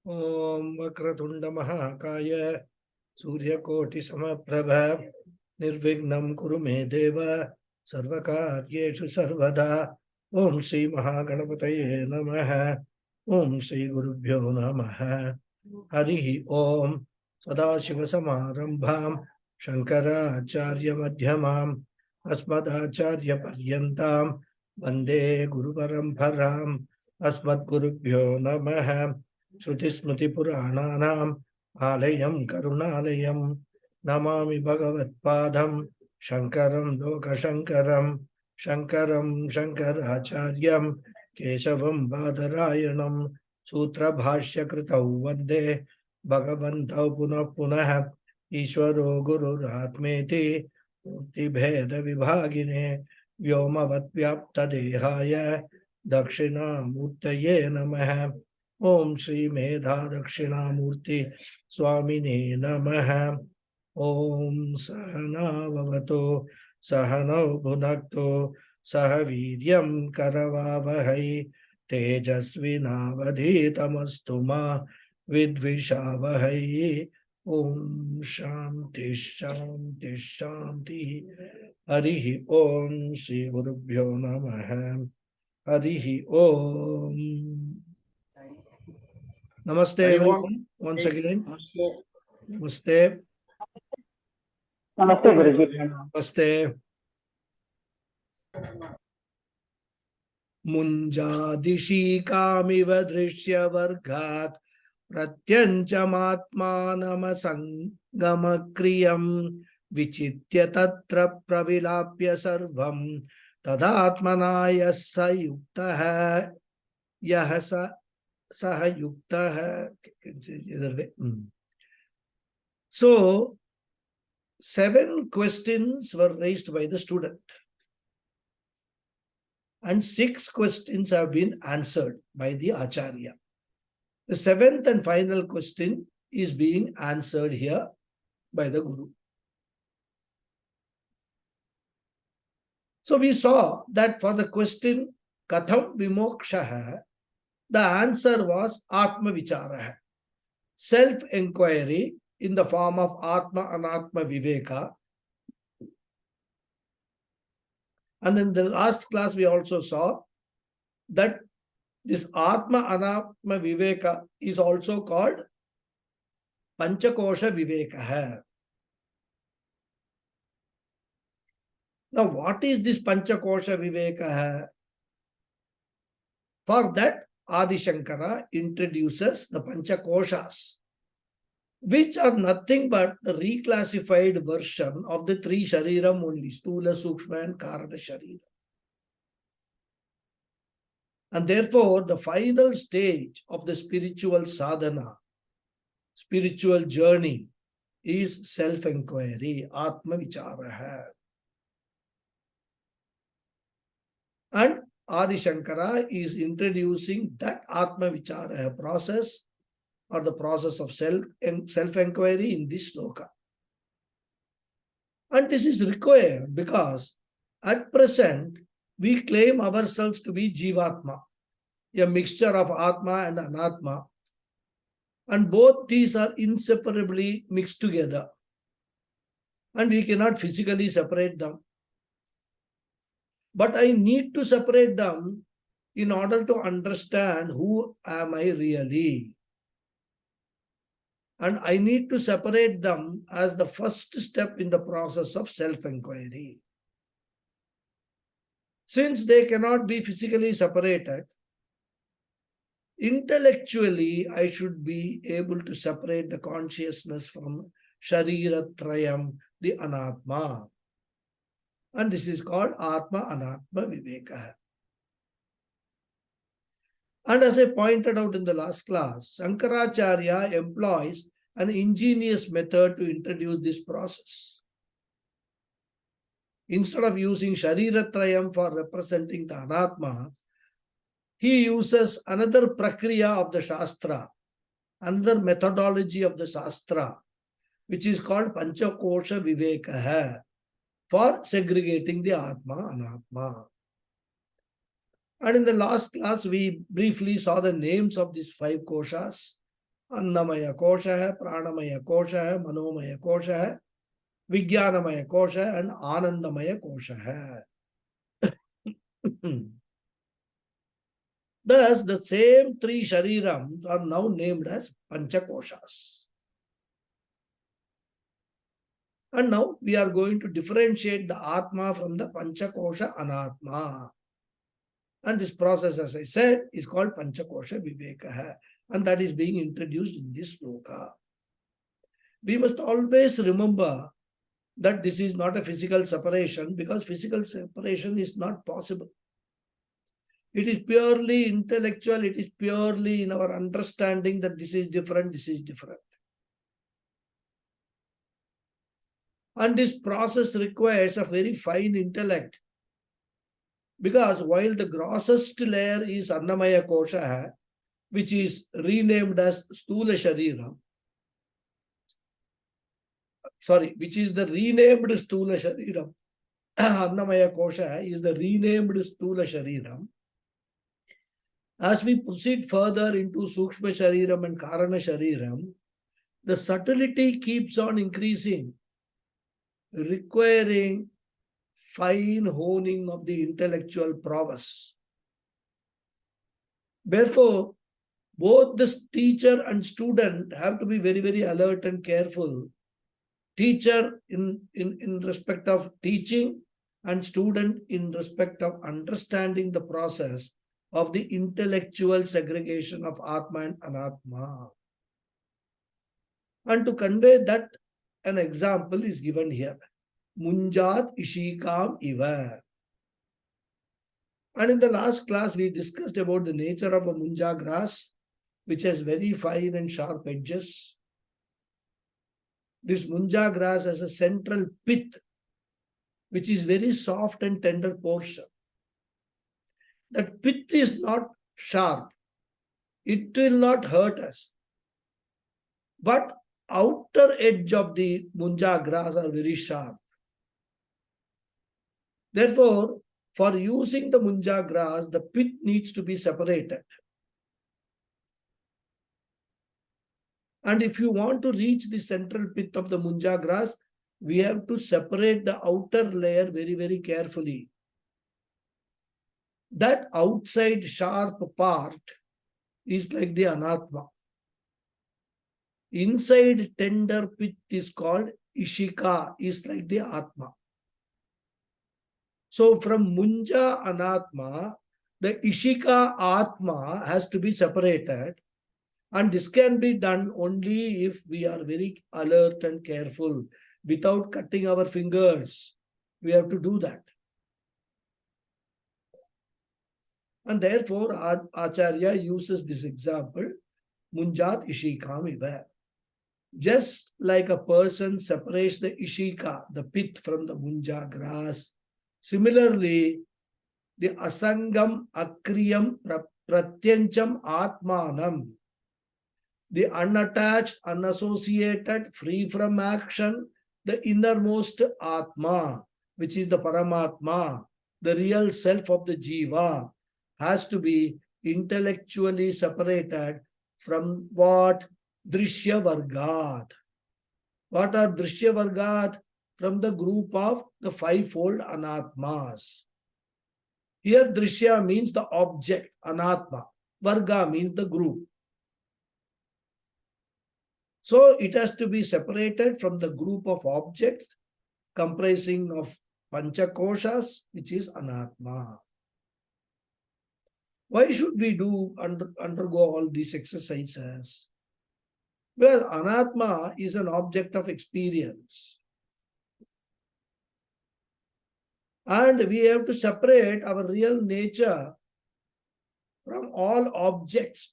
Om Vakratunda Mahakaya Suryakoti Samaprabha Nirvignam Kurume Deva Sarvakaryeshu Sarvada Om Sri Mahaganapataye Namaha Om Sri Gurubhyo Namaha Harihi Om Sadashiva Samarambham Shankaracharya Madhyamam Asmadacharya Paryantam Vande Guru Paramparam Asmad Gurubhyo Namaha Shruti Smriti Purananam Alayam Karunalayam Namami Bhagavat Padam Shankaram Loka Shankaram Shankaram Shankaracharyam Keshavam Badarayanam Sutra Bhashya Kritau Vande Bhagavantau Punah Punah Ishwaro Guru Ratmeti Murti Bheda Vibhagine Vyomavat Vyapta Dehaya Dakshina Murtaye Namaha Om Shri Medha Dakshinamurti Swamine Namaha Om Sahana Vavato Sahana Bhunakto Sahaviryam Karavavahai Tejasvinavadhitamastu ma Vidvishavahai Om Shanti Shanti Shanti Harihi Om Shri Gurubhyo Namaha Harihi Om. Namaste everyone. Once again. Namaste. Namaste, Guruji. Namaste. Munjadishikamiva drishya vargat pratyantamaatmanamasangamakhriyam vichitya tatra pravilapya sarvam tadatmanaya sayuktaha yahasa sahayuktaha. So, 7 questions were raised by the student. And 6 questions have been answered by the Acharya. The 7th and final question is being answered here by the Guru. So we saw that for the question Katham Vimokshaha, the answer was Atma Vicharaha, self-inquiry in the form of Atma Anatma Viveka. And in the last class, we also saw that this Atma Anatma Viveka is also called Panchakosha Viveka. Now, what is this Panchakosha Viveka? For that, Adi Shankara introduces the Panchakoshas, which are nothing but the reclassified version of the 3 Shariram only, Stula, Sukshma and Karana Sharira. And therefore, the final stage of the spiritual sadhana, spiritual journey, is self-inquiry, Atma Vicharaha. And Adi Shankara is introducing that Atma Vicharaha process, or the process of self-inquiry in this sloka. And this is required because at present, we claim ourselves to be Jivatma, a mixture of Atma and Anatma. And both these are inseparably mixed together. And we cannot physically separate them. But I need to separate them in order to understand who am I really. And I need to separate them as the first step in the process of self-inquiry. Since they cannot be physically separated, intellectually I should be able to separate the consciousness from Shariratrayam, the Anatma. And this is called Atma Anatma Viveka. And as I pointed out in the last class, Shankaracharya employs an ingenious method to introduce this process. Instead of using Shariratrayam for representing the Anatma, he uses another prakriya of the Shastra, another methodology of the Shastra, which is called Panchakosha Viveka, for segregating the Atma, Anatma. And in the last class, we briefly saw the names of these 5 koshas, Annamaya kosha hai, pranamaya kosha hai, manomaya kosha hai, Vijnanamaya kosha and Anandamaya kosha hai. Thus, the same three sharirams are now named as Panchakoshas. And now we are going to differentiate the Atma from the Panchakosha Anatma. And this process, as I said, is called Panchakosha Vivekaha. And that is being introduced in this sloka. We must always remember that this is not a physical separation, because physical separation is not possible. It is purely intellectual, it is purely in our understanding that this is different, this is different. And this process requires a very fine intellect. Because while the grossest layer is Annamaya Kosha, which is renamed as Stula Sharira, which is the renamed Stula Shariram. Annamaya Kosha is the renamed Stula Shariram. As we proceed further into Sukshma Shariram and Karana Shariram, the subtlety keeps on increasing, requiring fine honing of the intellectual prowess. Therefore, both the teacher and student have to be very, very alert and careful. Teacher in respect of teaching, and student in respect of understanding the process of the intellectual segregation of Atma and Anatma. And to convey that, an example is given here. Munjat Ishikam Iva. And in the last class, we discussed about the nature of a munja grass, which has very fine and sharp edges. This munja grass has a central pith, which is very soft and tender portion. That pith is not sharp. It will not hurt us. But outer edge of the munja grass are very sharp. Therefore, for using the munja grass, the pith needs to be separated. And if you want to reach the central pith of the munja grass, we have to separate the outer layer very, very carefully. That outside sharp part is like the Anatma. Inside tender pith is called Ishika, is like the Atma. So from Munja Anatma, the Ishika Atma has to be separated. And this can be done only if we are very alert and careful, without cutting our fingers. We have to do that. And therefore, Acharya uses this example, Munjat Ishikam Iva. Just like a person separates the Ishika, the pith, from the Munja grass, similarly, the Asangam Akriyam Pratyancham Atmanam, the unattached, unassociated, free from action, the innermost Atma, which is the Paramatma, the real self of the Jiva, has to be intellectually separated from what? Drishya Vargat. What are Drishya Vargat? From the group of the fivefold Anatmas. Here Drishya means the object, Anatma. Varga means the group. So it has to be separated from the group of objects comprising of Panchakoshas, which is Anatma. Why should we undergo all these exercises? Well, Anatma is an object of experience. And we have to separate our real nature from all objects.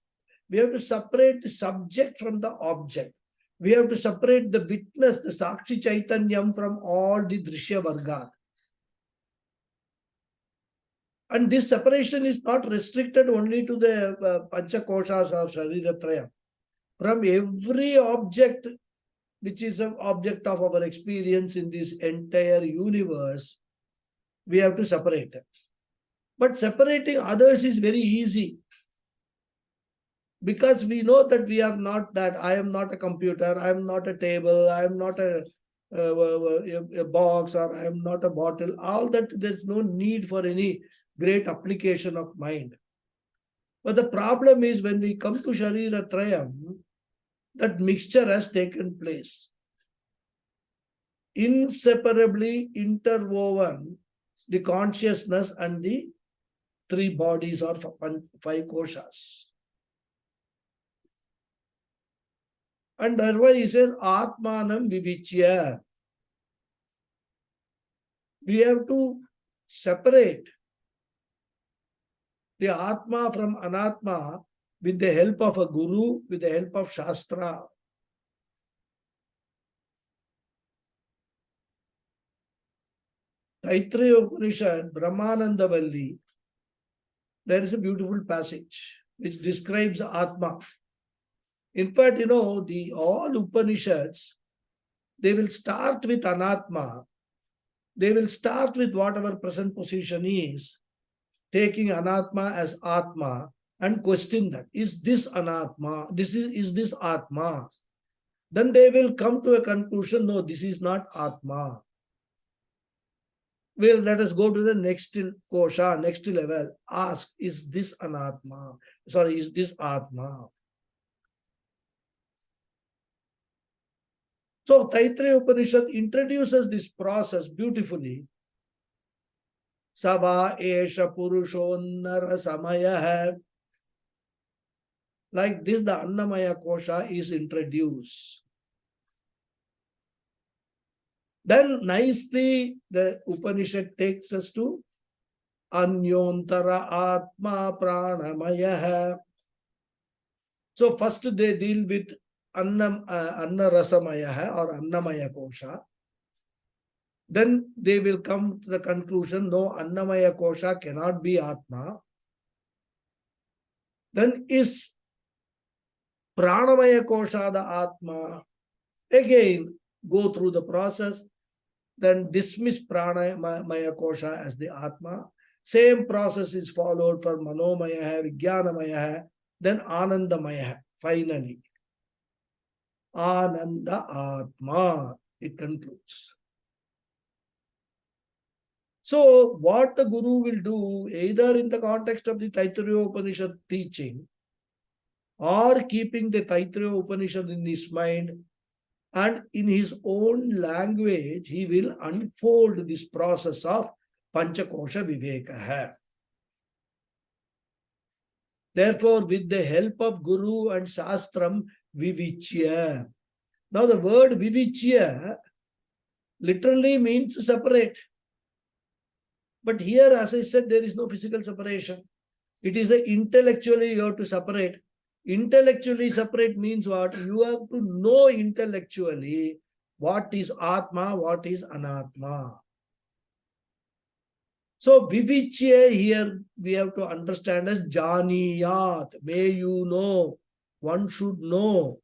We have to separate the subject from the object. We have to separate the witness, the Sakshi Chaitanyam, from all the Drishya Varga. And this separation is not restricted only to the Panchakoshas or Shariratrayam. From every object which is an object of our experience in this entire universe, we have to separate it. But separating others is very easy. Because we know that we are not that. I am not a computer, I am not a table, I am not a box, or I am not a bottle. All that, there's no need for any great application of mind. But the problem is when we come to Sharira Trayam, that mixture has taken place. Inseparably interwoven the consciousness and the three bodies or five koshas. And that's why he says, Atmanam Vivichya. We have to separate the Atma from Anatma with the help of a Guru, with the help of Shastra. Taittiriya Upanishad, Brahmananda Valli, there is a beautiful passage which describes Atma. In fact, the all Upanishads, they will start with Anatma. They will start with whatever present position is, taking Anatma as Atma and question that. Is this Anatma? Is this Atma? Then they will come to a conclusion, no, this is not Atma. Well, let us go to the next kosha, next level. Ask, is this Anatma? Sorry, is this Atma? So Taittiriya Upanishad introduces this process beautifully. Sava esha purushonnara samaya. Like this, the Annamaya kosha is introduced. Then nicely the Upanishad takes us to Anyontara Atma Pranamaya. So first they deal with Anna Rasamaya or Annamaya kosha. Then they will come to the conclusion, no, Annamaya kosha cannot be Atma. Then is Pranamaya kosha the Atma? Again, go through the process. Then dismiss Pranamaya kosha as the Atma. Same process is followed for Manomaya, Vijnanamaya, then Anandamaya, finally. Ananda Atma, it concludes. So, what the Guru will do, either in the context of the Taittiriya Upanishad teaching, or keeping the Taittiriya Upanishad in his mind, and in his own language, he will unfold this process of Panchakosha Viveka. Therefore, with the help of Guru and Shastram, Vivichya. Now, the word Vivichya literally means separate. But here, as I said, there is no physical separation. It is intellectually you have to separate. Intellectually separate means what? You have to know intellectually what is Atma, what is Anatma. So Vivichya here we have to understand as Janiyat. May you know. One should know.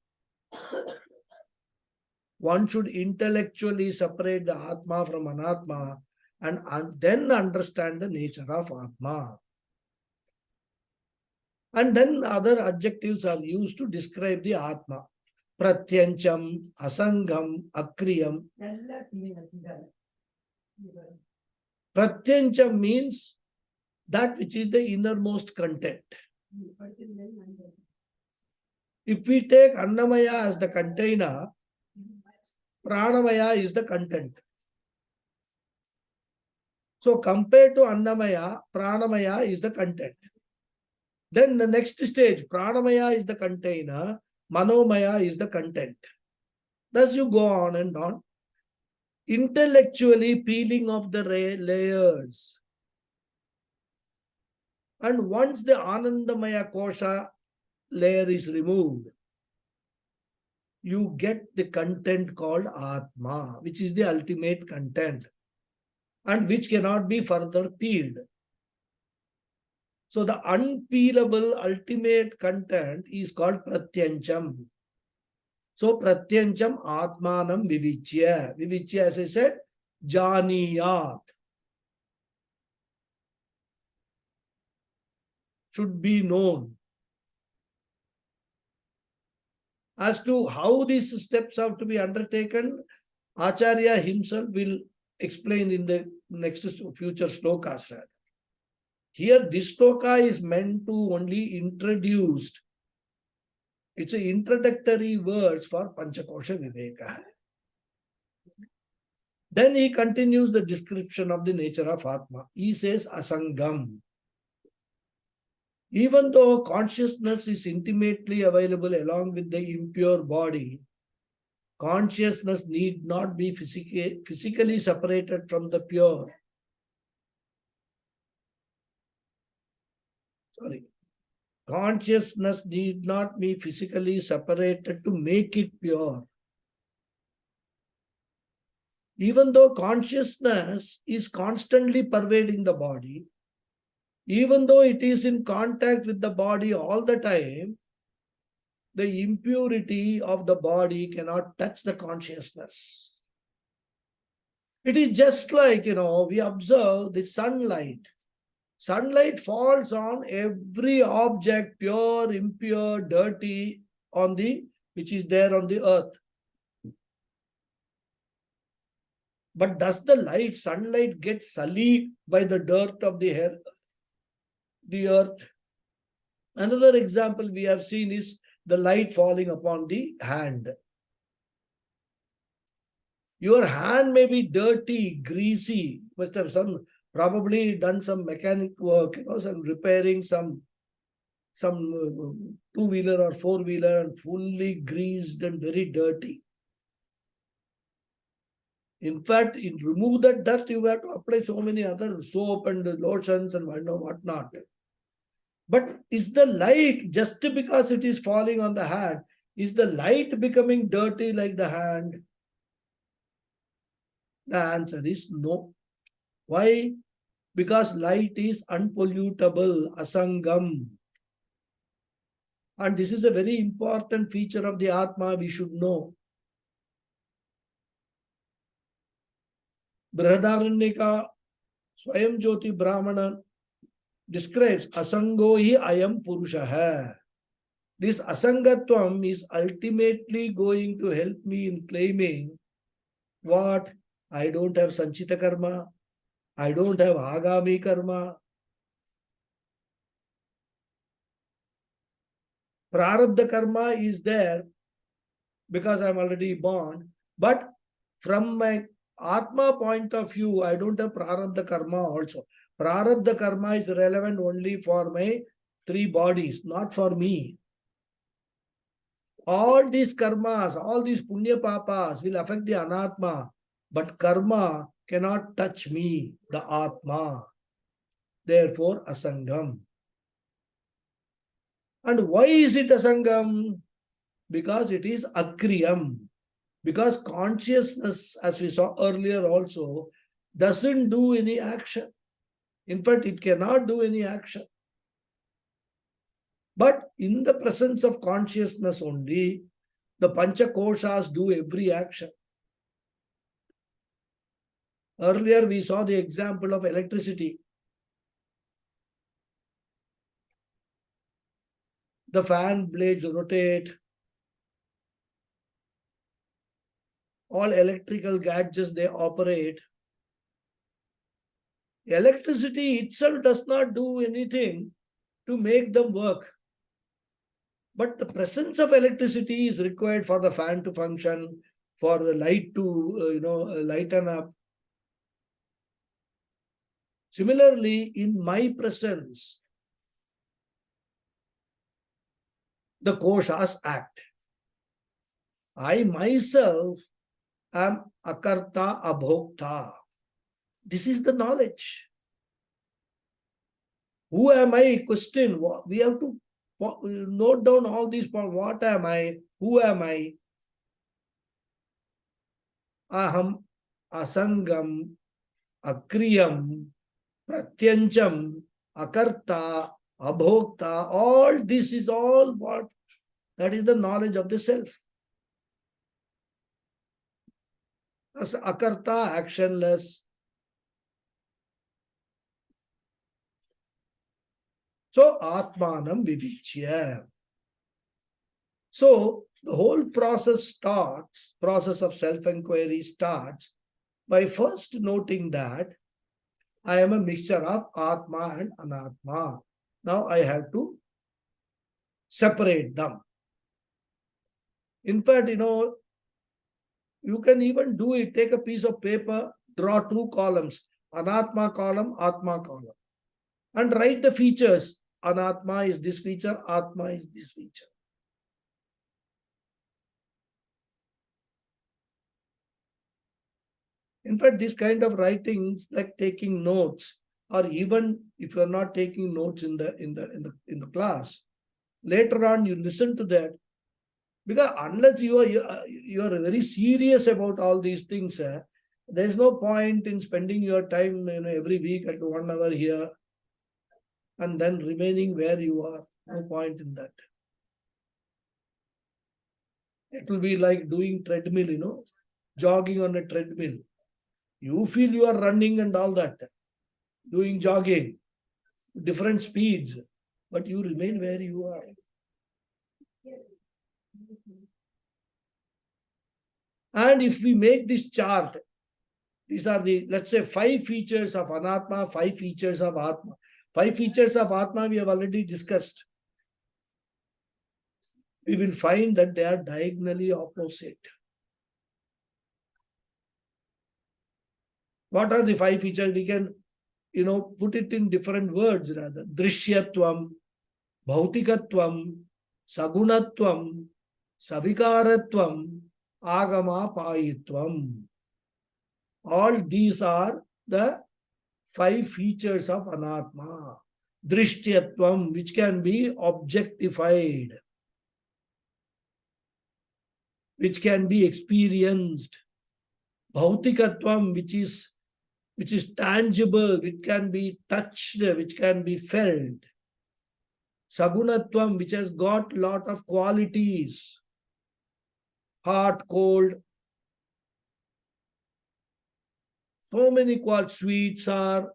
One should intellectually separate the Atma from Anatma and then understand the nature of Atma. And then other adjectives are used to describe the Atma. Pratyancham, Asangam, Akriyam. Pratyancham means that which is the innermost content. If we take Annamaya as the container, Pranamaya is the content. So compared to Annamaya, Pranamaya is the content. Then the next stage, Pranamaya is the container, Manomaya is the content. Thus you go on and on. Intellectually peeling off the layers. And once the Anandamaya Kosha layer is removed, you get the content called Atma, which is the ultimate content and which cannot be further peeled. So the unpeelable ultimate content is called Pratyancham. So Pratyancham Atmanam Vivichya. Vivichya, as I said, Janiyat. Should be known. As to how these steps have to be undertaken, Acharya himself will explain in the next future slokas. Here, this sloka is meant to only introduce. It's an introductory words for Panchakosha Viveka. Then he continues the description of the nature of Atma. He says Asangam. Even though consciousness is intimately available along with the impure body, consciousness need not be physically separated from the pure. Consciousness need not be physically separated to make it pure. Even though consciousness is constantly pervading the body, even though it is in contact with the body all the time, the impurity of the body cannot touch the consciousness. It is just like, we observe the sunlight. Sunlight falls on every object, pure, impure, dirty, which is there on the earth. But does the sunlight get sullied by the dirt of the earth? Another example we have seen is the light falling upon the hand. Your hand may be dirty, greasy, must have probably done some mechanic work, some repairing some two-wheeler or four-wheeler and fully greased and very dirty. In fact, in remove that dirt, you have to apply so many other soap and lotions and whatnot. But is the light, just because it is falling on the hand, is the light becoming dirty like the hand? The answer is no. Why? Because light is unpollutable, asangam. And this is a very important feature of the Atma we should know. Brihadaranyaka Swayam Jyoti Brahmana describes asango hi ayam purusha. This asangatvam is ultimately going to help me in claiming what? I don't have sanchita karma, I don't have agami karma. Prarabdha karma is there because I'm already born, but from my Atma point of view, I don't have prarabdha karma also. Prarabdha karma is relevant only for my three bodies, not for me. All these karmas, all these punya papas will affect the anatma, but karma cannot touch me, the Atma. Therefore, asangam. And why is it asangam? Because it is akriyam. Because consciousness, as we saw earlier also, doesn't do any action. In fact, it cannot do any action. But in the presence of consciousness only, the Panchakoshas do every action. Earlier, we saw the example of electricity. The fan blades rotate. All electrical gadgets, they operate. Electricity itself does not do anything to make them work. But the presence of electricity is required for the fan to function, for the light to, lighten up. Similarly, in my presence, the koshas act. I myself am akarta abhokta. This is the knowledge. Who am I? Question. We have to note down all these points. What am I? Who am I? Aham, asangam, akriyam, pratyancham, akarta, abhokta. All this is all what? That is the knowledge of the self. As akarta, actionless. So, atmanam vivichya. So the whole process of self-inquiry starts by first noting that I am a mixture of Atma and Anatma. Now I have to separate them. In fact, you can even do it. Take a piece of paper, draw two columns, Anatma column, Atma column, and write the features. Anatma is this feature, Atma is this feature. In fact, this kind of writings, like taking notes, or even if you are not taking notes in the class, later on you listen to that, because unless you are very serious about all these things, there is no point in spending your time every week at 1 hour here and then remaining where you are. No point in that. It will be like doing treadmill, jogging on a treadmill. You feel you are running and all that, doing jogging, different speeds, but you remain where you are. And if we make this chart, these are the, let's say, 5 features of Anatma, 5 features of Atma. 5 features of Atma we have already discussed. We will find that they are diagonally opposite. What are the 5 features? We can, put it in different words rather. Drishyatvam, Bhautikatvam, Sagunatvam, Savikaratvam, Agamapayitvam. All these are the 5 features of Anatma. Drishyatvam, which can be objectified, which can be experienced. Bhautikatvam, which is tangible, which can be touched, which can be felt. Sagunatvam, which has got lot of qualities. Hot, cold. So many qualities, sweet, sour.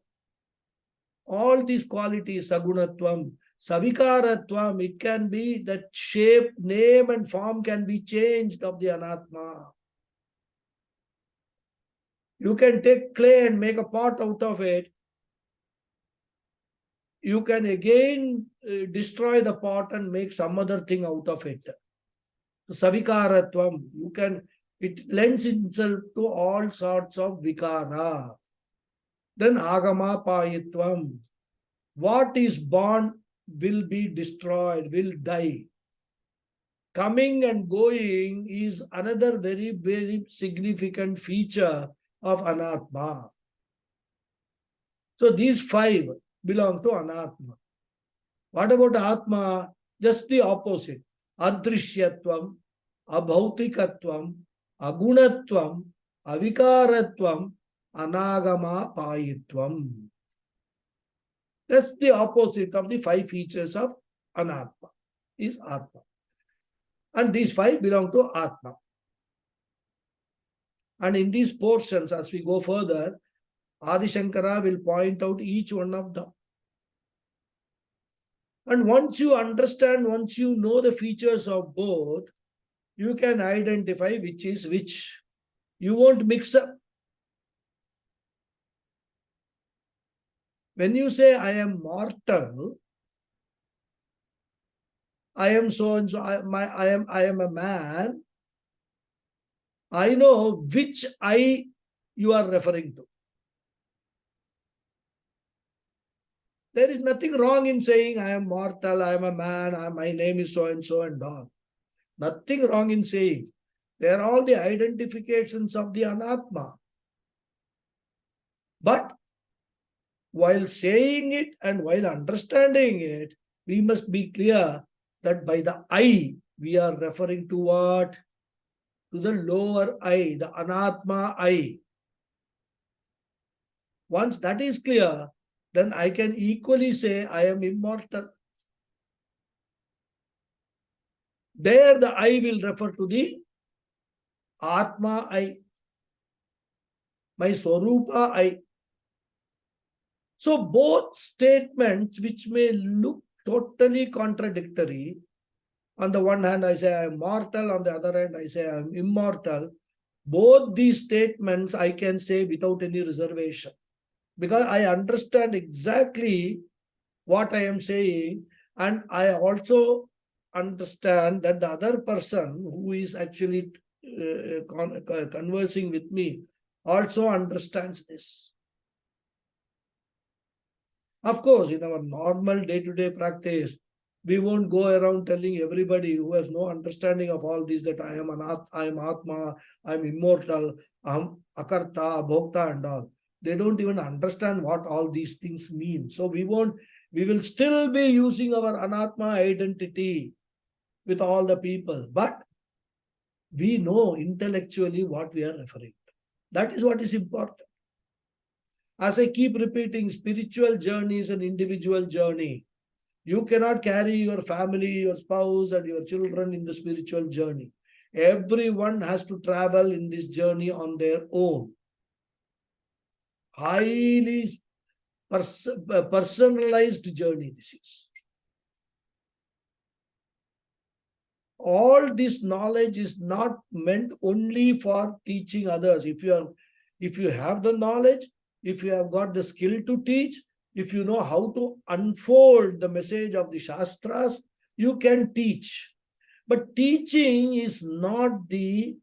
All these qualities, Sagunatvam. Savikaratvam, it can be that shape, name and form can be changed of the Anatma. You can take clay and make a pot out of it. You can again destroy the pot and make some other thing out of it. Savikaratvam, it lends itself to all sorts of vikara. Then Agamapayitvam, what is born will be destroyed, will die. Coming and going is another very, very significant feature of Anatma. So these 5 belong to Anatma. What about Atma? Just the opposite. Adrishyatvam, Abhautikatvam, Agunatvam, Avikaratvam, Anagamapayitvam. That's the opposite of the 5 features of Anatma, is Atma. And these 5 belong to Atma. And in these portions, as we go further, Adi Shankara will point out each one of them. And once you understand, once you know the features of both, you can identify which is which. You won't mix up. When you say, I am mortal, I am so and so, I am a man, I know which I you are referring to. There is nothing wrong in saying I am mortal, I am a man, my name is so and so and all. Nothing wrong in saying. They are all the identifications of the Anatma. But while saying it and while understanding it, we must be clear that by the I, we are referring to what? To the lower I, the Anatma I. Once that is clear, then I can equally say I am immortal. There the I will refer to the Atma I, my Swarupa I. So both statements, which may look totally contradictory, On the one hand, I say I am mortal. On the other hand, I say I am immortal. Both these statements I can say without any reservation, because I understand exactly what I am saying, and I also understand that the other person who is actually conversing with me also understands this. Of course, in our normal day-to-day practice, we won't go around telling everybody who has no understanding of all this that I am Atma, I am immortal, I am Akarta, Bhokta and all. They don't even understand what all these things mean. So we will still be using our Anatma identity with all the people. But we know intellectually what we are referring to. That is what is important. As I keep repeating, spiritual journey is an individual journey. You cannot carry your family, your spouse, and your children in the spiritual journey. Everyone has to travel in this journey on their own. Highly personalized journey this is. All this knowledge is not meant only for teaching others. If you have the knowledge, if you have got the skill to teach, if you know how to unfold the message of the Shastras, you can teach. But teaching is not the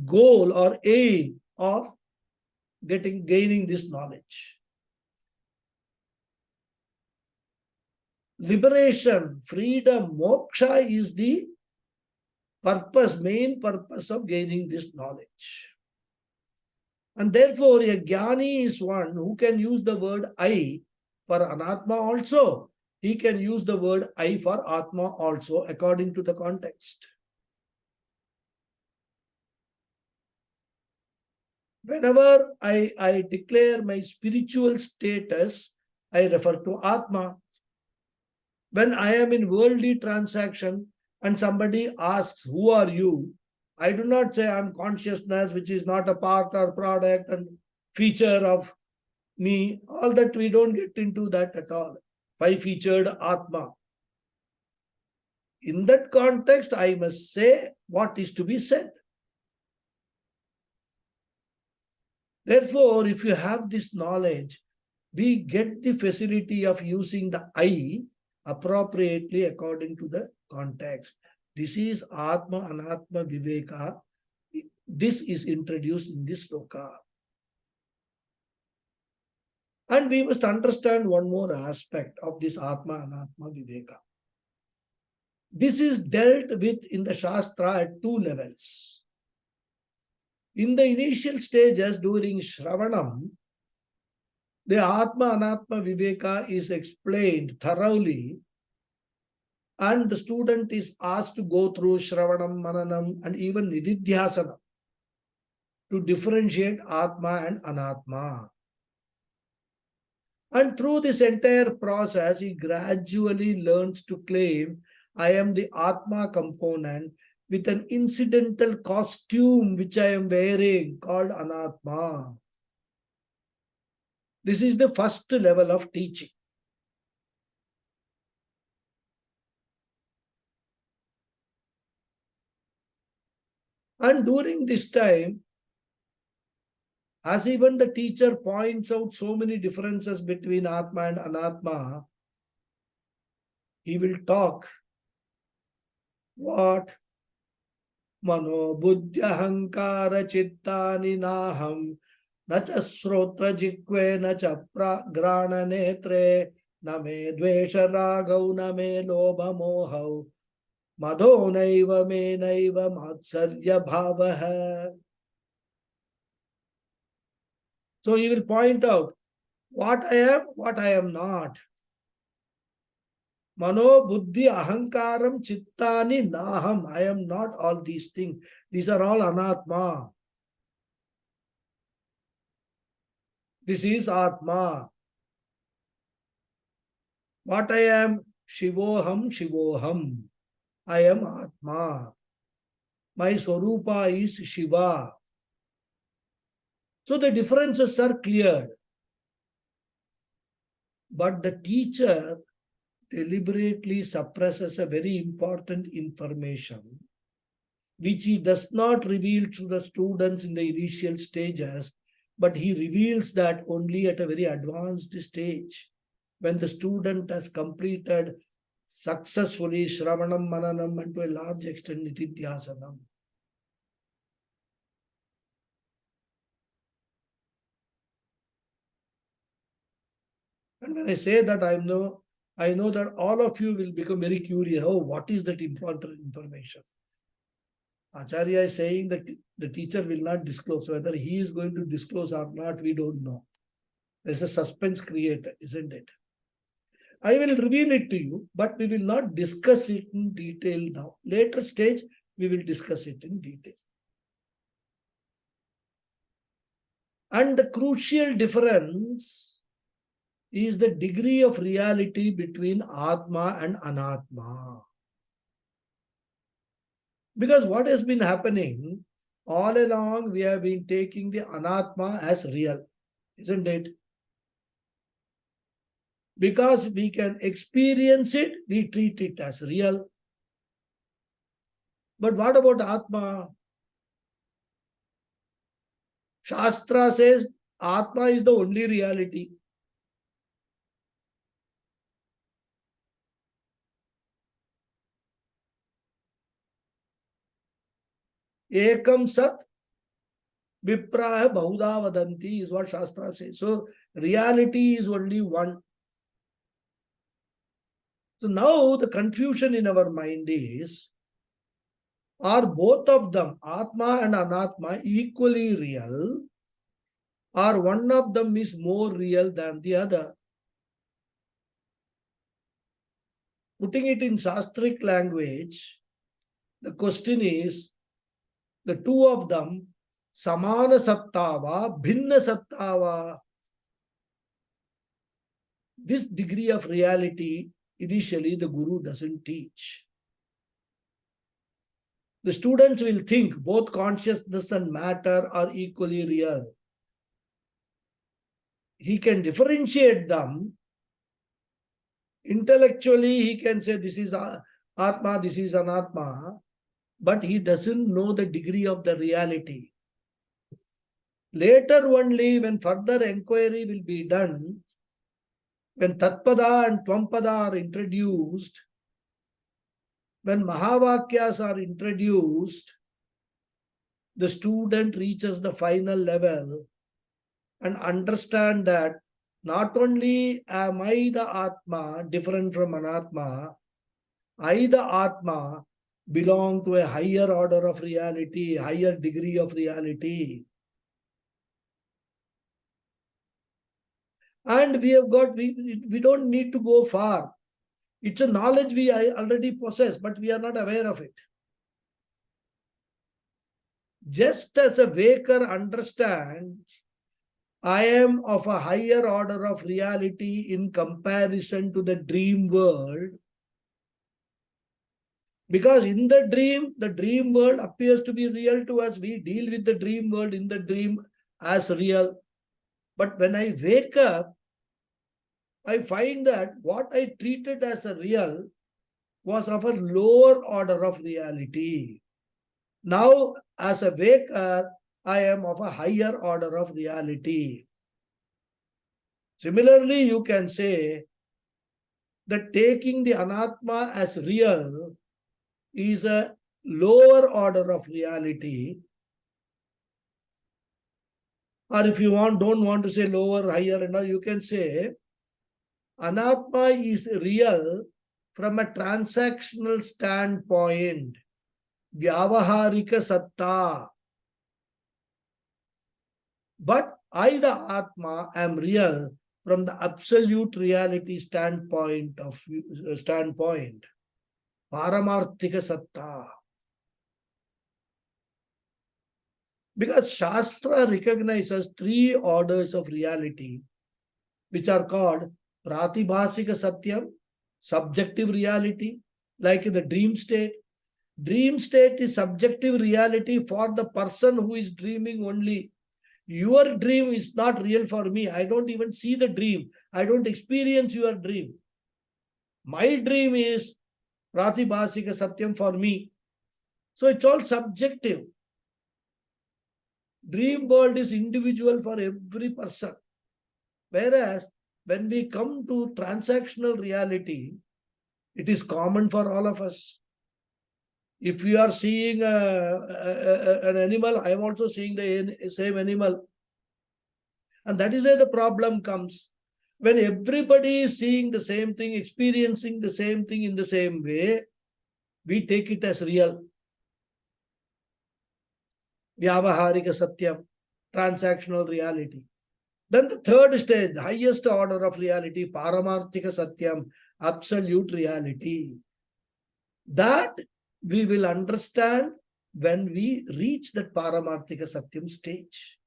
goal or aim of gaining this knowledge. Liberation, freedom, moksha is the main purpose of gaining this knowledge. And therefore, a jnani is one who can use the word I for Anatma also. He can use the word I for Atma also, according to the context. Whenever I declare my spiritual status, I refer to Atma. When I am in worldly transaction and somebody asks, who are you? I do not say I am consciousness, which is not a part or product and feature of me. All that we don't get into that at all. Five-featured Atma. In that context, I must say what is to be said. Therefore, if you have this knowledge, we get the facility of using the I appropriately according to the context. This is Atma Anatma Viveka. This is introduced in this sloka. And we must understand one more aspect of this Atma Anatma Viveka. This is dealt with in the Shastra at two levels. In the initial stages during Shravanam, the Atma Anatma Viveka is explained thoroughly, and the student is asked to go through Shravanam, Mananam, and even Nididhyasana to differentiate Atma and Anatma. And through this entire process, he gradually learns to claim, I am the Atma component with an incidental costume which I am wearing called Anatma. This is the first level of teaching. And during this time, as even the teacher points out so many differences between Atma and Anatma, he will talk what? Mano buddhya hankara chittani naham nacha srotra jikve nacha grana netre name dvesha ragau name lobha mohau madho naiva me naiva matsarya bhavaha. So he will point out what I am not. Mano, buddhi, ahankaram, chittani, naham. I am not all these things. These are all anatma. This is atma. What I am? Shivoham, Shivoham. I am atma. My swarupa is Shiva. So the differences are cleared. But the teacher deliberately suppresses a very important information which he does not reveal to the students in the initial stages, but he reveals that only at a very advanced stage, when the student has completed successfully Shravanam, Mananam, and to a large extent Nitidhyasanam. And when I say that, I know that all of you will become very curious. Oh, what is that important information? Acharya is saying that the teacher will not disclose. Whether he is going to disclose or not, we don't know. There's a suspense created, isn't it? I will reveal it to you, but we will not discuss it in detail now. Later stage, we will discuss it in detail. And the crucial difference is the degree of reality between Atma and Anatma. Because what has been happening, all along we have been taking the Anatma as real, isn't it? Because we can experience it, we treat it as real. But what about Atma? Shastra says Atma is the only reality. Ekam sat vipraya bahuda vadanti is what Shastra says. So reality is only one. So now the confusion in our mind is, are both of them, Atma and Anatma, equally real, or one of them is more real than the other? Putting it in Shastric language, the question is, the two of them, Samana Sattava, Bhinna Sattava. This degree of reality, initially the Guru doesn't teach. The students will think both consciousness and matter are equally real. He can differentiate them. Intellectually, he can say this is Atma, this is Anatma, but he doesn't know the degree of the reality. Later only, when further inquiry will be done, when Tatpada and Twampada are introduced, when Mahavakyas are introduced, the student reaches the final level and understand that not only am I the Atma, different from Anatma, I the Atma belong to a higher order of reality, higher degree of reality. And we don't need to go far. It's a knowledge we already possess, but we are not aware of it. Just as a waker understands, I am of a higher order of reality in comparison to the dream world. Because in the dream world appears to be real to us. We deal with the dream world in the dream as real. But when I wake up, I find that what I treated as a real was of a lower order of reality. Now, as a waker, I am of a higher order of reality. Similarly, you can say that taking the Anatma as real is a lower order of reality. Or if you don't want to say lower, higher, and all, you can say Anatma is real from a transactional standpoint. Vyavaharika satta. But I, the Atma, am real from the absolute reality standpoint. Paramarthika satta. Because Shastra recognizes three orders of reality, which are called Pratibhasika Satyam, subjective reality, like in the dream state. Dream state is subjective reality for the person who is dreaming only. Your dream is not real for me. I don't even see the dream. I don't experience your dream. My dream is Pratibhasika Satyam for me. So it's all subjective. Dream world is individual for every person. Whereas when we come to transactional reality, it is common for all of us. If you are seeing an animal, I am also seeing the same animal. And that is where the problem comes. When everybody is seeing the same thing, experiencing the same thing in the same way, we take it as real. Vyavaharika Satyam, transactional reality. Then the third stage, the highest order of reality, Paramarthika Satyam, absolute reality. That we will understand when we reach that Paramarthika Satyam stage.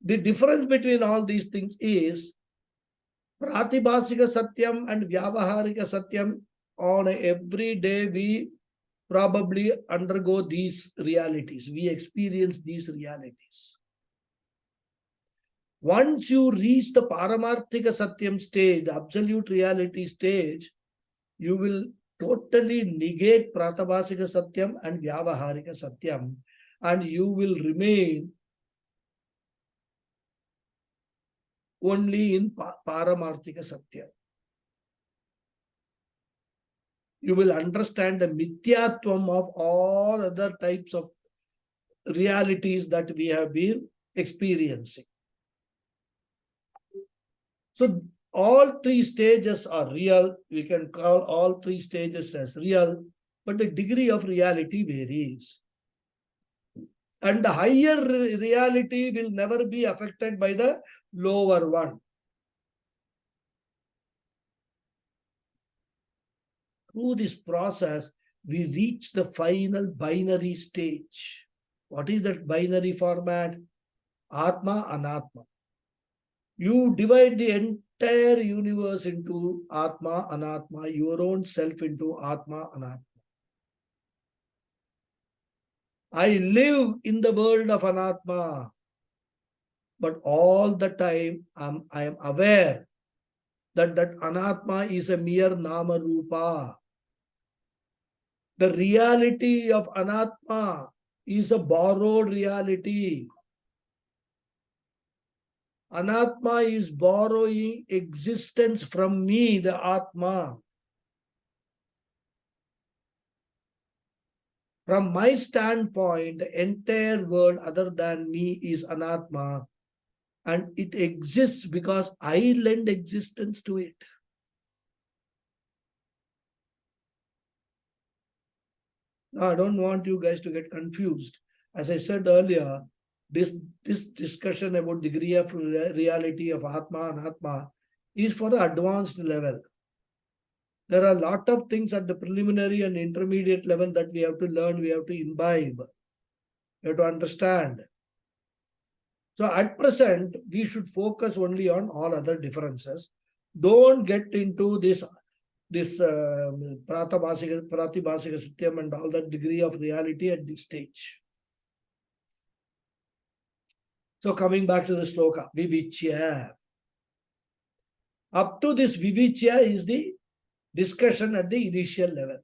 The difference between all these things is Pratibhasika Satyam and Vyavaharika Satyam. On every day we probably undergo these realities. We experience these realities. Once you reach the Paramarthika Satyam stage, the absolute reality stage, you will totally negate Pratibhasika Satyam and Vyavaharika Satyam, and you will remain only in Paramarthika Satyam. You will understand the mithyatvam of all other types of realities that we have been experiencing. So all three stages are real. We can call all three stages as real, but the degree of reality varies. And the higher reality will never be affected by the lower one. Through this process, we reach the final binary stage. What is that binary format? Atma, Anatma. You divide the entire universe into Atma, Anatma, your own self into Atma, Anatma. I live in the world of Anatma, but all the time I am aware that Anatma is a mere Nama Rupa. The reality of Anatma is a borrowed reality. Anatma is borrowing existence from me, the Atma. From my standpoint, the entire world other than me is Anatma, and it exists because I lend existence to it. Now, I don't want you guys to get confused. As I said earlier, this discussion about degree of reality of Atma and Atma is for the advanced level. There are a lot of things at the preliminary and intermediate level that we have to learn, we have to imbibe, we have to understand. So at present, we should focus only on all other differences. Don't get into this Pratibhasika Satyam and all that degree of reality at this stage. So coming back to the sloka, Vivichya. Up to this Vivichya is the discussion at the initial level.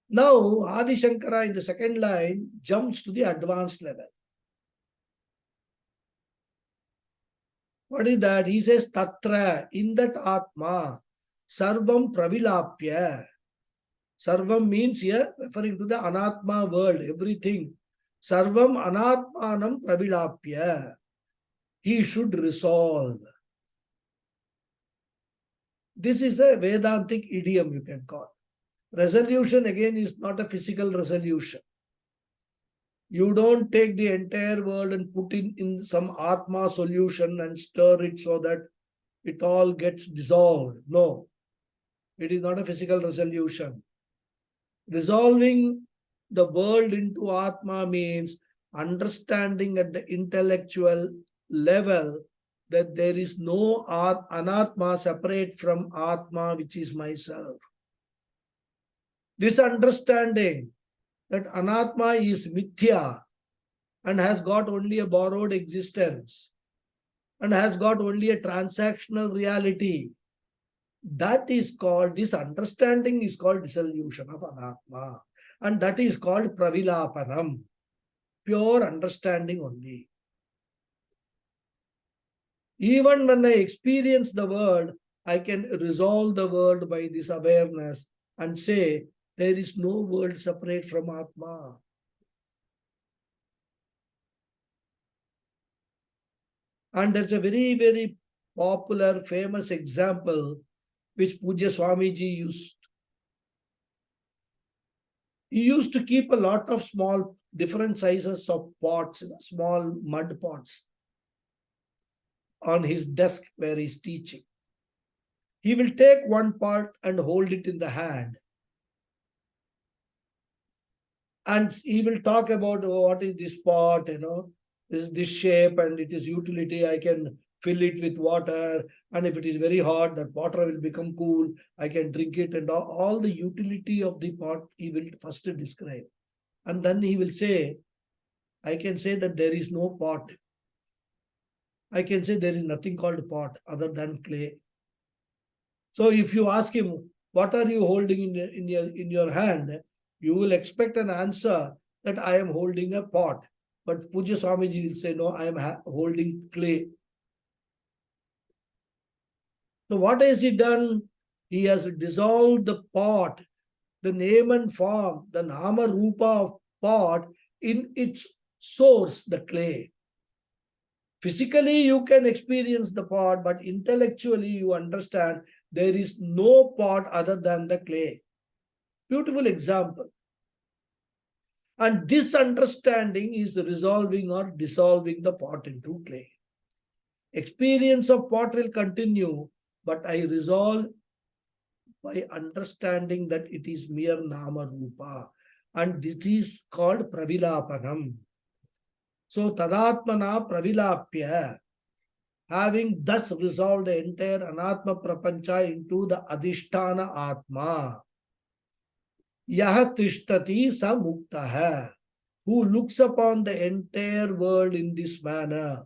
Now, Adi Shankara in the second line jumps to the advanced level. What is that? He says, Tatra, in that Atma, Sarvam Pravilapya. Sarvam means here, referring to the Anatma world, everything. Sarvam Anatmanam Pravilapya. He should resolve. This is a Vedantic idiom, you can call. Resolution again is not a physical resolution. You don't take the entire world and put in some Atma solution and stir it so that it all gets dissolved. No, it is not a physical resolution. Resolving the world into Atma means understanding at the intellectual level that there is no Anatma separate from Atma, which is myself. This understanding that Anatma is mithya and has got only a borrowed existence and has got only a transactional reality. That is called, this understanding is called dissolution of anatma. And that is called pravilapanam, pure understanding only. Even when I experience the world, I can resolve the world by this awareness and say, there is no world separate from Atma. And there's a very, very popular, famous example which Puja Swamiji used. He used to keep a lot of small, different sizes of pots, small mud pots on his desk where he's teaching. He will take one pot and hold it in the hand. And he will talk about, oh, what is this pot, this shape and it is utility. I can fill it with water. And if it is very hot, that water will become cool. I can drink it, and all the utility of the pot he will first describe. And then he will say, I can say that there is no pot. I can say there is nothing called pot other than clay. So if you ask him, what are you holding in your hand? You will expect an answer that I am holding a pot. But Puja Swamiji will say, no, I am holding clay. So what has he done? He has dissolved the pot, the name and form, the nama rupa of pot in its source, the clay. Physically, you can experience the pot, but intellectually, you understand there is no pot other than the clay. Beautiful example. And this understanding is resolving or dissolving the pot into clay. Experience of pot will continue, but I resolve by understanding that it is mere nama rupa. And this is called pravilapanam. So tadatmana pravilapya, having thus resolved the entire anatma prapancha into the adhisthana atma. Yaha tishtati sa muktaha, who looks upon the entire world in this manner,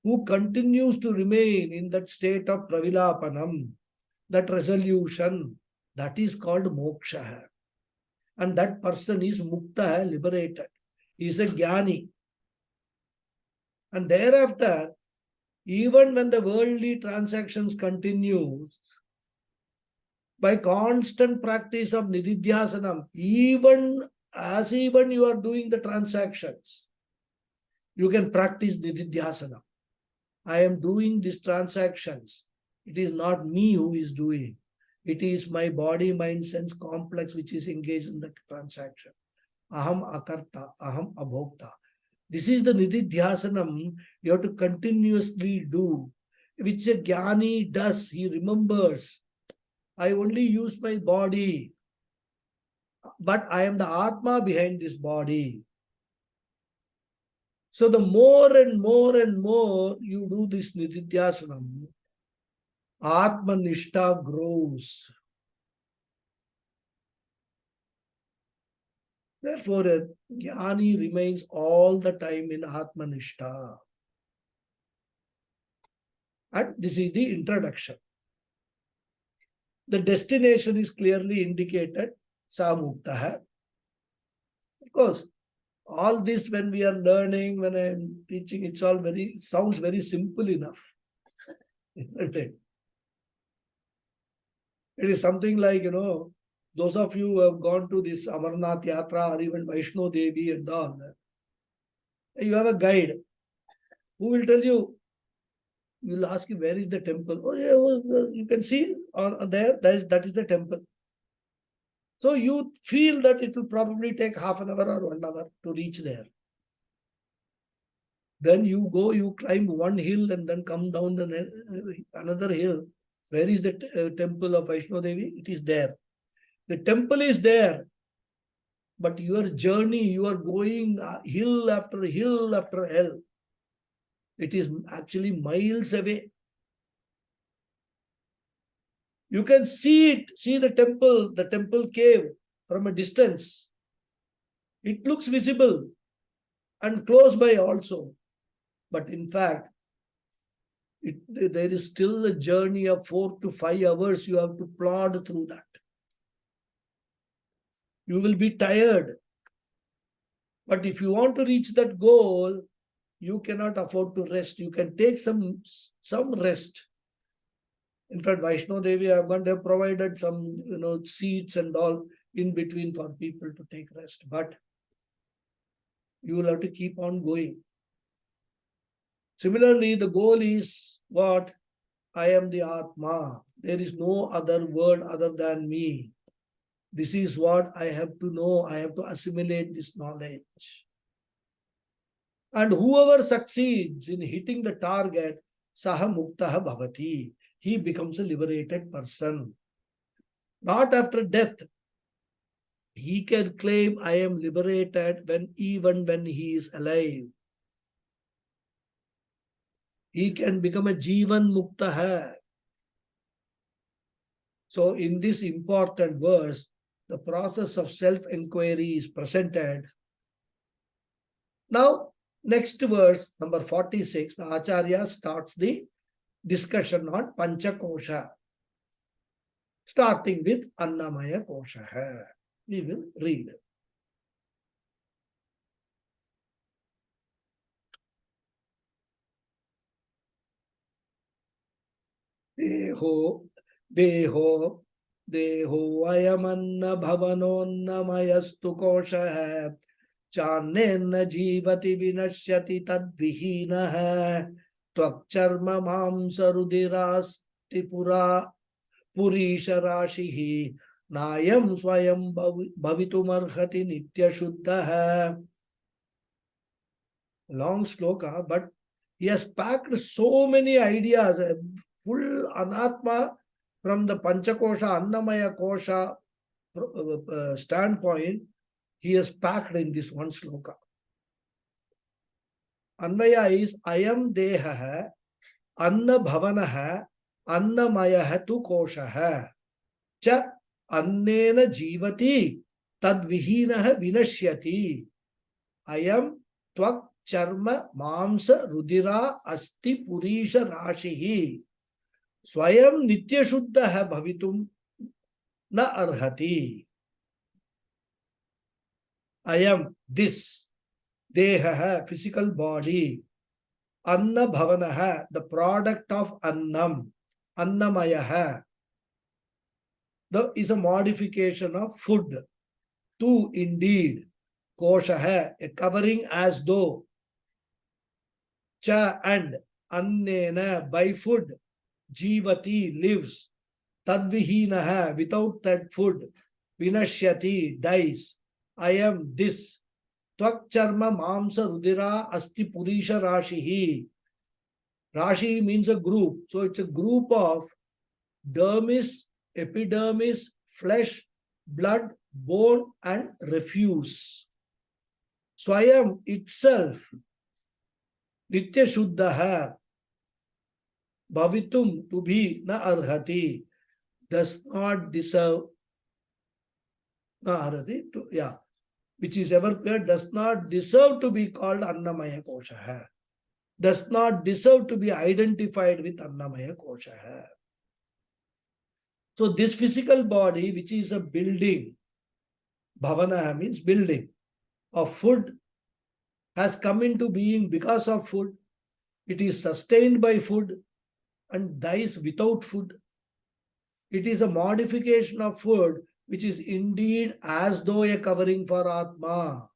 who continues to remain in that state of pravilapanam, that resolution, that is called moksha. And that person is mukta, liberated. He is a jnani. And thereafter, even when the worldly transactions continue, by constant practice of nididhyasanam, even you are doing the transactions, you can practice nididhyasanam. I am doing these transactions. It is not me who is doing. It is my body, mind, sense complex which is engaged in the transaction. Aham akarta, aham abhokta. This is the nididhyasanam you have to continuously do, which a jnani does. He remembers, I only use my body, but I am the Atma behind this body. So the more and more and more you do this nididhyasanam, Atma Nishta grows. Therefore, a jnani remains all the time in Atma Nishta. And this is the introduction. The destination is clearly indicated, Samuktaha. Of course, all this when we are learning, when I am teaching, it's all sounds very simple enough. Isn't it? It is something like, those of you who have gone to this Amarnath Yatra or even Vaishno Devi and all, you have a guide who will tell you, you'll ask him, where is the temple? Oh, yeah, well, you can see on there, that is the temple. So you feel that it will probably take half an hour or 1 hour to reach there. Then you go, you climb one hill and then come down another hill. Where is the temple of Vaishno Devi? It is there. The temple is there. But your journey, you are going hill after hill after hill. It is actually miles away. You can see it, see the temple cave from a distance. It looks visible and close by also. But in fact, There is still a journey of 4 to 5 hours. You have to plod through that. You will be tired. But if you want to reach that goal, you cannot afford to rest. You can take some rest. In fact, Vaishno Devi, they have provided some seats and all in between for people to take rest. But you will have to keep on going. Similarly, the goal is what? I am the Atma. There is no other word other than me. This is what I have to know. I have to assimilate this knowledge. And whoever succeeds in hitting the target, saha muktaha bhavati. He becomes a liberated person. Not after death. He can claim I am liberated even when he is alive. He can become a Jivan Mukta. So in this important verse, the process of self-inquiry is presented. Now, next verse, number 46, the Acharya starts the discussion on Panchakosha, starting with Annamaya Kosha. We will read. Deho ayamanna bhavanonnamayastu kosha channenna jivati vinashyati tadvihinaha tvakcharma mamsa rudirasti purisha rashihi nayam swayam bhavitumarhati nitya shuddha. Long sloka, but he has packed so many ideas, full anatma from the Panchakosha, Annamaya Kosha standpoint, he has packed in this one sloka. Anvaya is Ayam Deha, Anna Bhavanaha, Annamaya tu Kosha, Cha Annena Jivati, Tadvihinaha Vinashyati, Ayam Tvak Charma Mamsa Rudira Asti Purisha Rashihi Swayam Nitya Shuddha Bhavitum Na Arhati. Ayam, this Deha, physical body, Anna Bhavanaha, the product of Annam, Annamayaha, is a modification of food. Tu, indeed, Koshaha, a covering as though. Cha, and Annena, by food. Jivati, lives. Tadvihinaha, without that food. Vinashyati, dies. I am this. Tvak charma mamsa rudira asti purisha rashihi. Rashi means a group. So it's a group of dermis, epidermis, flesh, blood, bone, and refuse. Swayam itself, nitya shuddha, bhavitum, to be, na arhati, does not deserve, na arhati, which is ever pure, does not deserve to be called Annamaya Kosha, does not deserve to be identified with Annamaya Kosha. So this physical body, which is a building, Bhavana means building, of food, has come into being because of food. It is sustained by food and dies without food. It is a modification of food, which is indeed as though a covering for Atma.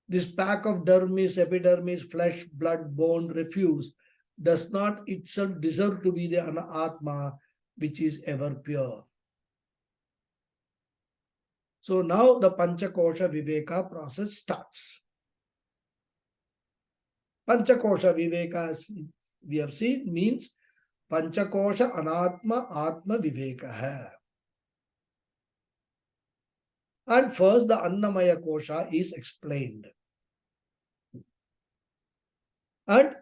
This pack of dermis, epidermis, flesh, blood, bone, refuse does not itself deserve to be the Atma, which is ever pure. So now the Panchakosha Viveka process starts. Panchakosha Viveka, as we have seen, means Panchakosha Anatma Atma Viveka. And first the Annamaya Kosha is explained. And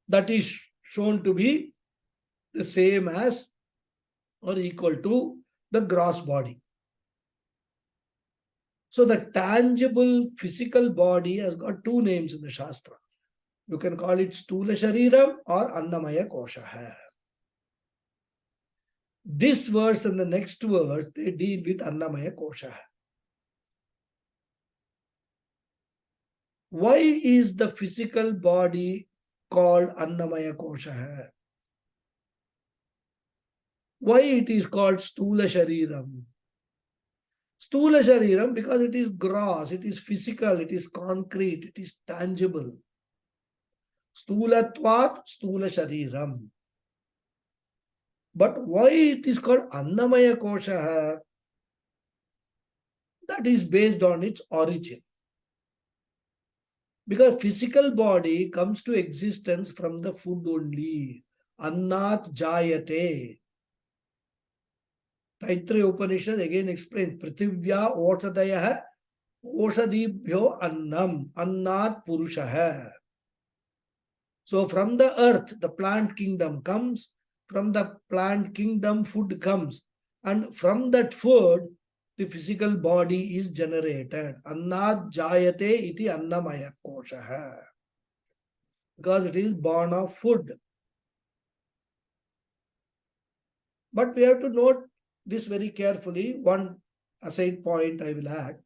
that is shown to be the same as or equal to the gross body. So the tangible physical body has got two names in the Shastra. You can call it Stula Shariram or Annamaya Kosha. This verse and the next verse, they deal with Annamaya Kosha. Why is the physical body called Annamaya Kosha? Why it is called Stula Shariram? Stula Shariram because it is gross, it is physical, it is concrete, it is tangible. Stulatvat Stula Shariram. But why it is called Annamaya Kosha? That is based on its origin. Because physical body comes to existence from the food only. Annat Jayate. Taittiriya Upanishad again explains, Prithivya Oshadaya Oshadibhyo Annam, Annat Purusha. So from the earth, the plant kingdom comes, from the plant kingdom, food comes, and from that food, the physical body is generated. Annat Jayate iti Annamaya Kosha. Because it is born of food. But we have to note this very carefully. One aside point I will add.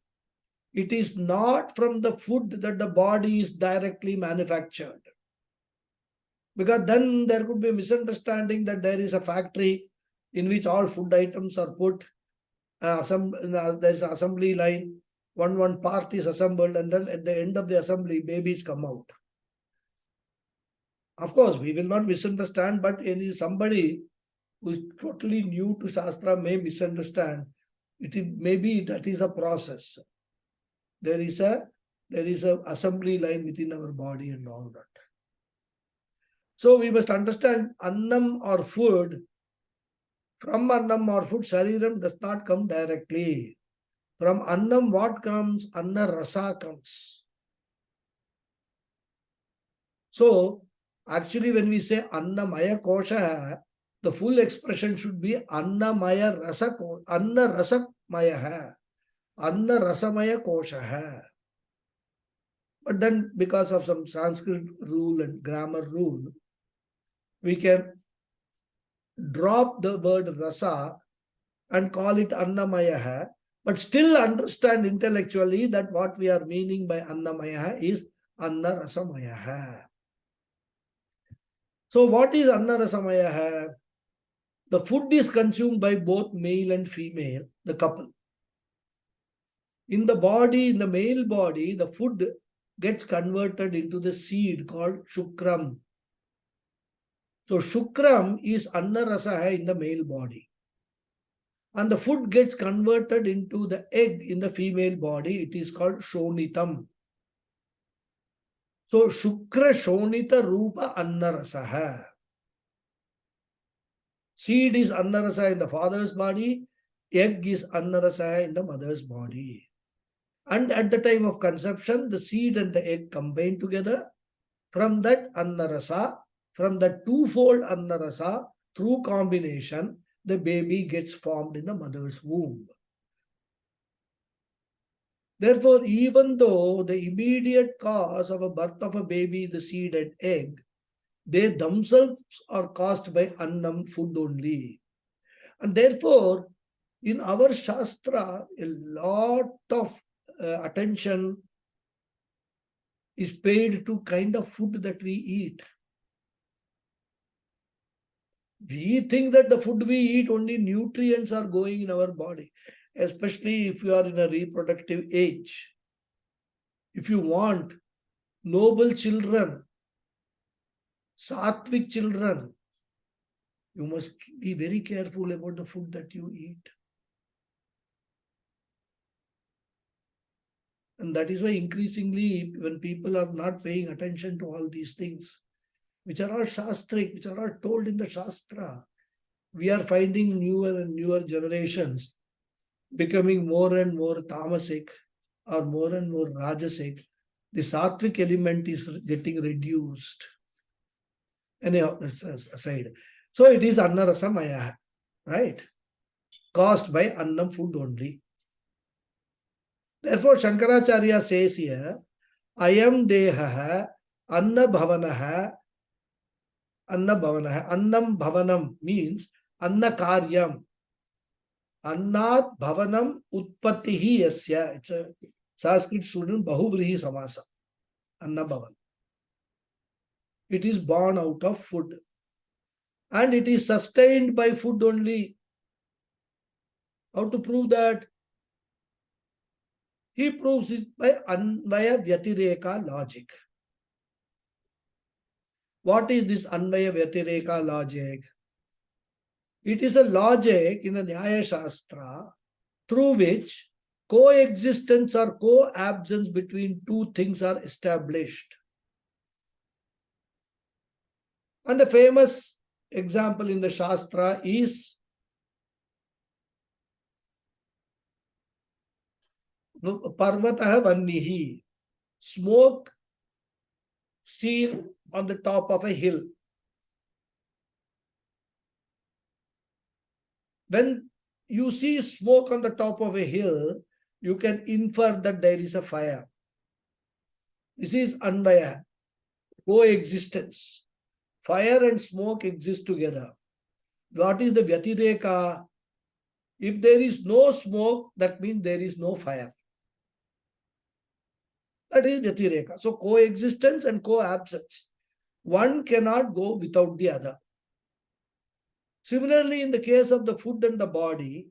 It is not from the food that the body is directly manufactured. Because then there could be a misunderstanding that there is a factory in which all food items are put. There is an assembly line. One part is assembled, and then at the end of the assembly, babies come out. Of course, we will not misunderstand, but somebody who is totally new to Shastra may misunderstand. Maybe that is a process. There is a assembly line within our body and all that. So we must understand Annam or food. From Annam or food, Shariram does not come directly. From Annam, what comes? Anna Rasa comes. So actually, when we say Annamaya Kosha, the full expression should be Annamaya Rasa Anna Rasamaya Anna Rasamaya Kosha. But then because of some Sanskrit rule and grammar rule, we can drop the word Rasa and call it Annamaya, but still understand intellectually that what we are meaning by Annamaya is Anna Rasamaya. So what is Anna Rasamaya? The food is consumed by both male and female, the couple. In the body, in the male body, the food gets converted into the seed called Shukram. So Shukram is Anna Rasa in the male body. And the food gets converted into the egg in the female body. It is called Shonitam. So Shukra Shonita Rupa Anna Rasa. Seed is Anna Rasa in the father's body. Egg is Anna Rasa in the mother's body. And at the time of conception, the seed and the egg combine together. From that Anna Rasa, from that twofold Anna Rasa, through combination, the baby gets formed in the mother's womb. Therefore, even though the immediate cause of a birth of a baby, the seed and egg, they themselves are caused by Annam, food only. And therefore, in our Shastra, a lot of attention is paid to kind of food that we eat. We think that the food we eat, only nutrients are going in our body, especially if you are in a reproductive age. If you want noble children, sattvic children, you must be very careful about the food that you eat. And that is why increasingly, when people are not paying attention to all these things, which are all Shastric, which are all told in the Shastra, we are finding newer and newer generations becoming more and more tamasic or more and more rajasic. The sattvic element is getting reduced. Anyhow, that's aside. So it is Anna Rasamaya, right? Caused by Annam, food only. Therefore, Shankaracharya says here, Ayam Deha Anna bhavanaha, Anna bhavanaha, Annam bhavanam means Anna karyam. Annat bhavanam utpattihi yasya. It's a Sanskrit student, Bahuvrihi Samasa. Anna bhavan. It is born out of food. And it is sustained by food only. How to prove that? He proves it by Anvaya Vyatireka logic. What is this Anvaya Vyatireka logic? It is a logic in the Nyaya Shastra through which coexistence or coabsence between two things are established. And the famous example in the Shastra is Parvatah Vannihi, smoke seen on the top of a hill. When you see smoke on the top of a hill, you can infer that there is a fire. This is Anvaya, coexistence. Fire and smoke exist together. What is the Vyatireka? If there is no smoke, that means there is no fire. That is Vyatireka. So coexistence and coabsence. One cannot go without the other. Similarly, in the case of the food and the body,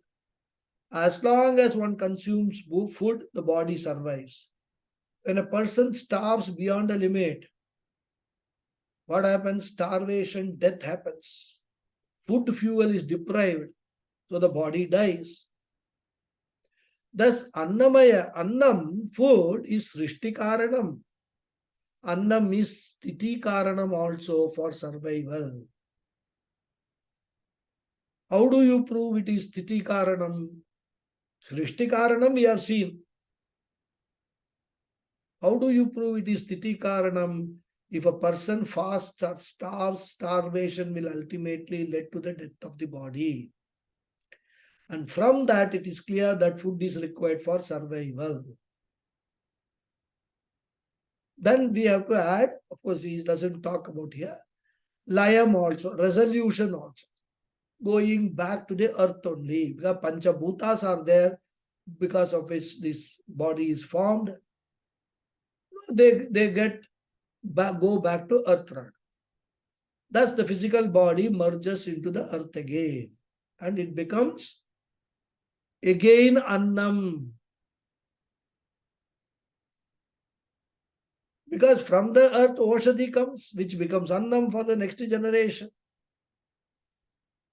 as long as one consumes food, the body survives. When a person starves beyond a limit, what happens? Starvation, death happens. Food fuel is deprived, so the body dies. Thus, Annamaya, Annam, food is Srishti Karanam. Annam is Sthiti Karanam also for survival. How do you prove it is Sthiti Karanam? Srishti Karanam we have seen. How do you prove it is Sthiti Karanam? If a person fasts or starves, starvation will ultimately lead to the death of the body. And from that, it is clear that food is required for survival. Then we have to add, of course, he doesn't talk about here, Layam also, resolution also. Going back to the earth only, because Panchabhutas are there, because of which this body is formed. They go back to earth. Thus, the physical body merges into the earth again, and it becomes again Annam. Because from the earth, Oshadi comes, which becomes Annam for the next generation.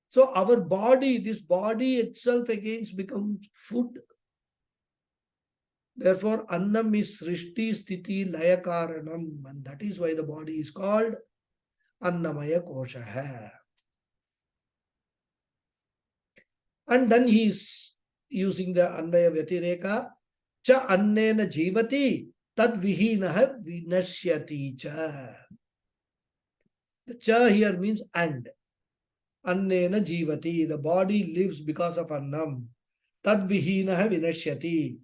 So our body, this body itself again becomes food. Therefore, Annam is Srishti, Sthiti, Laya Karanam. And that is why the body is called Annamaya Kosha. And then he is using the Anvaya Vyatireka. Cha annena jivati tad vihinaha vinashyati cha. The cha here means and. Annena jivati. The body lives because of annam. Tad vihinaha vinashyati.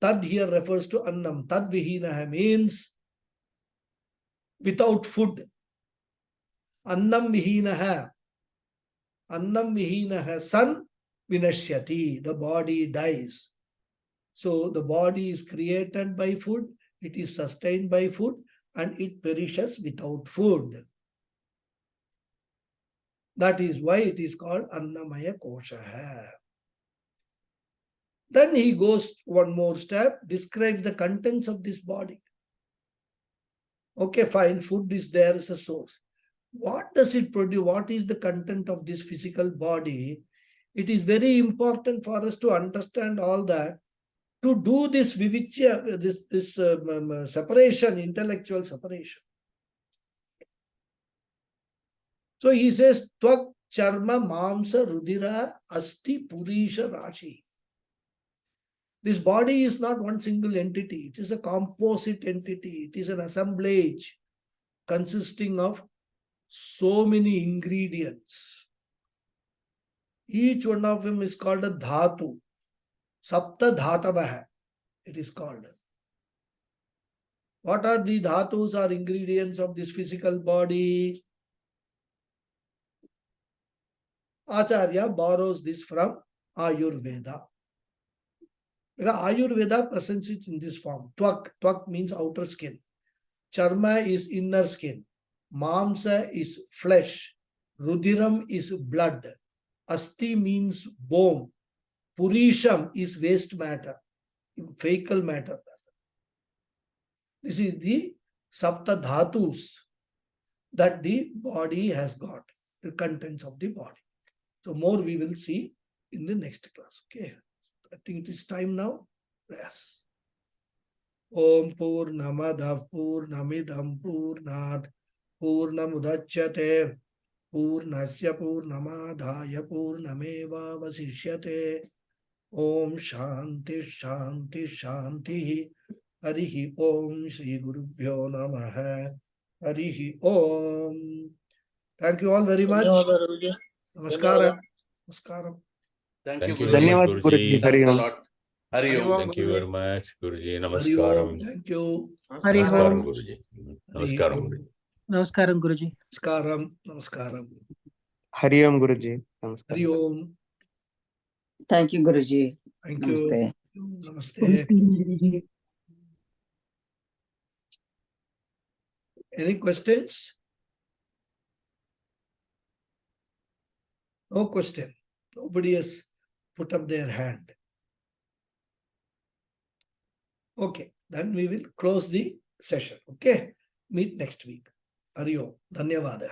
Tad here refers to annam. Tad vihinaha means without food. Annam vihinaha. Annam vihinaha san vinashyati. The body dies. So the body is created by food, it is sustained by food, and it perishes without food. That is why it is called Annamaya Kosha. Then he goes one more step, describes the contents of this body. Okay, fine, food is there as a source. What does it produce? What is the content of this physical body? It is very important for us to understand all that. To do this vivichya, this separation, intellectual separation. So he says, Tvak, Charma, Mamsa, Rudira, Asti, Purisha, Rashi. This body is not one single entity. It is a composite entity. It is an assemblage consisting of so many ingredients. Each one of them is called a dhatu. Sapta Dhatavaha, it is called. What are the dhatus or ingredients of this physical body? Acharya borrows this from Ayurveda. Because Ayurveda presents it in this form. Twak. Twak means outer skin. Charma is inner skin. Mamsa is flesh. Rudiram is blood. Asti means bone. Purisham is waste matter, fecal matter. This is the Sapta Dhatus that the body has got, the contents of the body. So more we will see in the next class. Okay. I think it is time now. Yes. Om Purnamadav Purnamidam Purnat Purnamudachyate Purnasya Purnamadhaya Purnameva Vasishyate. Om Shanti Shanti Shanti. Harihi Om Shri Gurubhyo Namaha. Harihi Om. Thank you all very much. Namaskaram. Namaskaram. Thank you very much, Guruji. Hari Thanks a Om. lot. Hari Om. Thank you very much, Guruji. Hari Om. Namaskaram. Thank you. Hari Namaskaram, Om. Guruji. Hari Namaskaram, Om. Guruji. Namaskaram, Guruji. Namaskaram. Namaskaram. Hari Om Guruji. Namaskar. Hari Om. Thank you, Guruji. Thank you. Namaste. Namaste. Any questions? No question. Nobody has put up their hand. Okay, then we will close the session. Okay, meet next week. Hari Om. Dhanyavada.